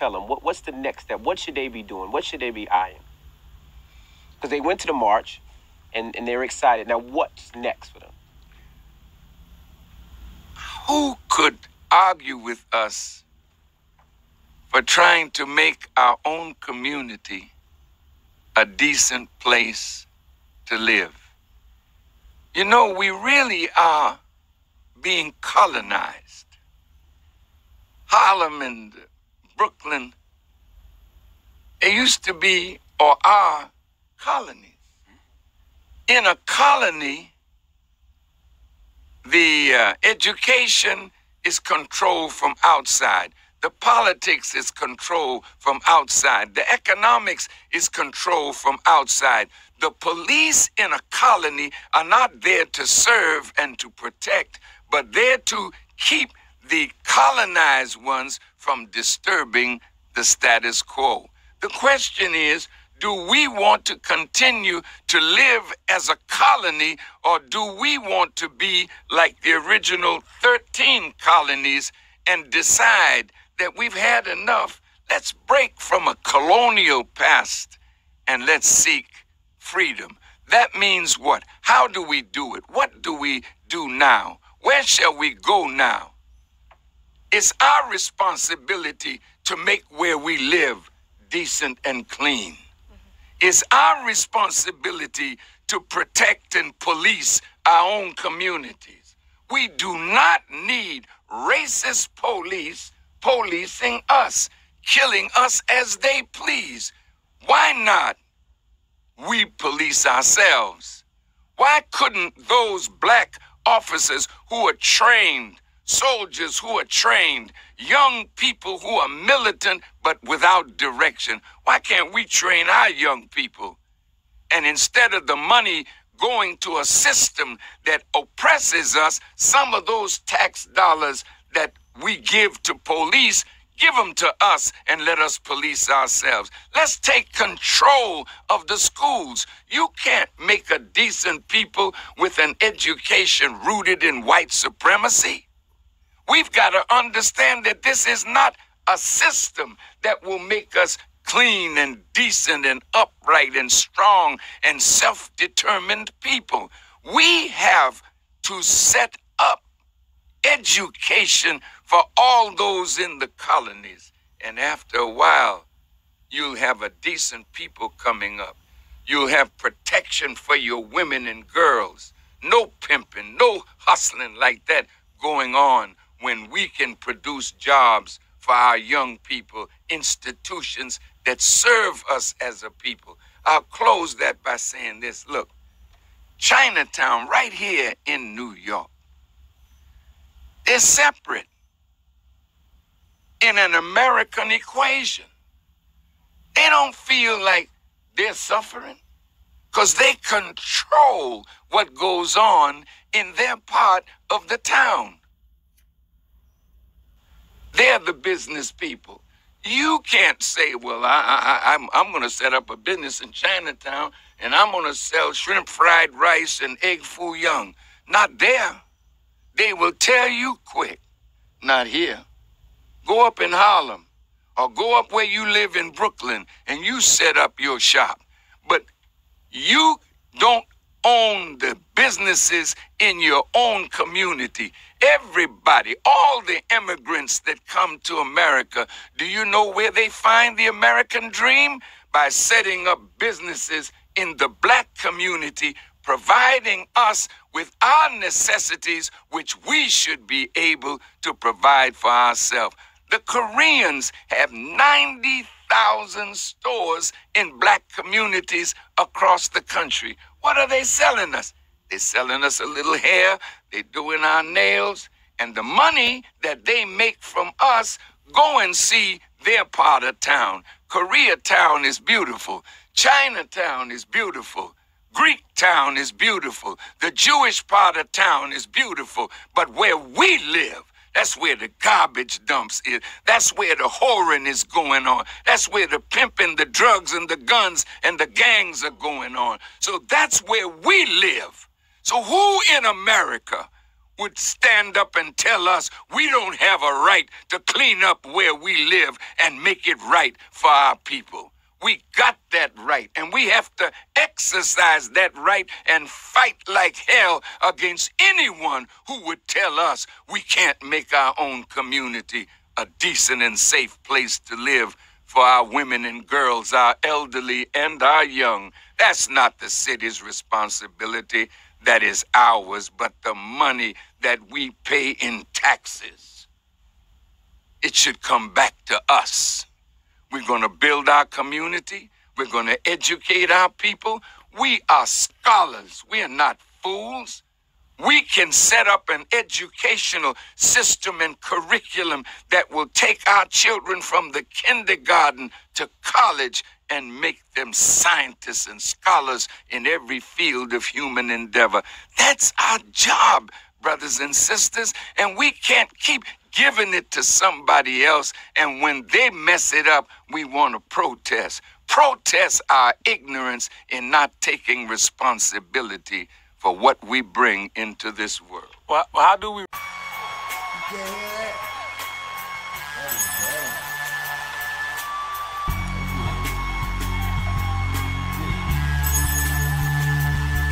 tell them? What's the next step? What should they be doing? What should they be eyeing? Because they went to the march, and they're excited. Now, what's next for them? Who could argue with us for trying to make our own community a decent place to live? You know, we really are being colonized. Harlem and Brooklyn, they used to be or are colonies. In a colony, the education is controlled from outside. The politics is controlled from outside. The economics is controlled from outside. The police in a colony are not there to serve and to protect, but there to keep the colonized ones from disturbing the status quo. The question is, do we want to continue to live as a colony, or do we want to be like the original 13 colonies and decide that we've had enough? Let's break from a colonial past and let's seek freedom. That means what? How do we do it? What do we do now? Where shall we go now? It's our responsibility to make where we live decent and clean. It's our responsibility to protect and police our own communities. We do not need racist police policing us, killing us as they please. Why not we police ourselves? Why couldn't those black officers who are trained, soldiers who are trained, young people who are militant but without direction, why can't we train our young people? And instead of the money going to a system that oppresses us, some of those tax dollars that we give to police, give them to us and let us police ourselves. Let's take control of the schools. You can't make a decent people with an education rooted in white supremacy. We've got to understand that this is not a system that will make us clean and decent and upright and strong and self-determined people. We have to set up education for all those in the colonies. And after a while, you'll have a decent people coming up. You'll have protection for your women and girls. No pimping, no hustling like that going on when we can produce jobs for our young people, institutions that serve us as a people. I'll close that by saying this. Look, Chinatown right here in New York, they're separate in an American equation. They don't feel like they're suffering because they control what goes on in their part of the town. They're the business people. You can't say, well, I'm going to set up a business in Chinatown and I'm going to sell shrimp fried rice and egg foo young. Not there. They will tell you quick. Not here. Go up in Harlem or go up where you live in Brooklyn and you set up your shop. But you don't own the businesses in your own community. Everybody, all the immigrants that come to America, do you know where they find the American dream? By setting up businesses in the black community, providing us with our necessities, which we should be able to provide for ourselves. The Koreans have 90,000 stores in black communities across the country. What are they selling us? They're selling us a little hair, they're doing our nails, and the money that they make from us, go and see their part of town. Koreatown is beautiful. Chinatown is beautiful. Greek town is beautiful. The Jewish part of town is beautiful. But where we live, that's where the garbage dumps is. That's where the whoring is going on. That's where the pimping, the drugs, and the guns, and the gangs are going on. So that's where we live. So who in America would stand up and tell us we don't have a right to clean up where we live and make it right for our people. We got that right, and we have to exercise that right and fight like hell against anyone who would tell us we can't make our own community a decent and safe place to live for our women and girls, our elderly and our young. That's not the city's responsibility. That is ours, but the money that we pay in taxes, it should come back to us. We're going to build our community. We're going to educate our people. We are scholars. We are not fools. We can set up an educational system and curriculum that will take our children from the kindergarten to college and make them scientists and scholars in every field of human endeavor. That's our job, brothers and sisters, and we can't keep giving it to somebody else, and when they mess it up, we want to protest. Protest our ignorance in not taking responsibility for what we bring into this world. Well, how do we...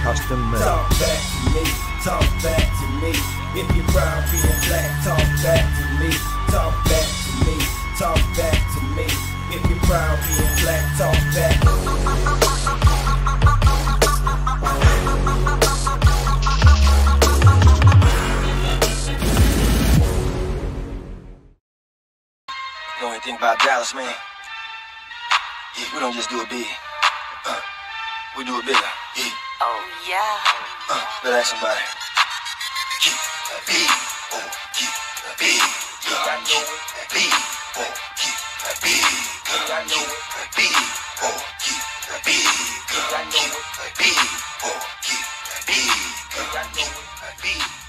Custom made. Talk back to me, talk back to me. If you're proud being black, talk back to me. Talk back to me, talk back to me. If you're proud being black, talk back. You know anything about Dallas, man? Yeah, we don't just do it big. We do it bigger. Yeah. Oh, yeah. Better ask somebody. Keep it big. Oh, keep it big. Yeah, keep it big. Oh, keep it big. Yeah, keep it big. Oh, keep it big. Yeah, keep it big. Oh, keep it big. Yeah, keep it big.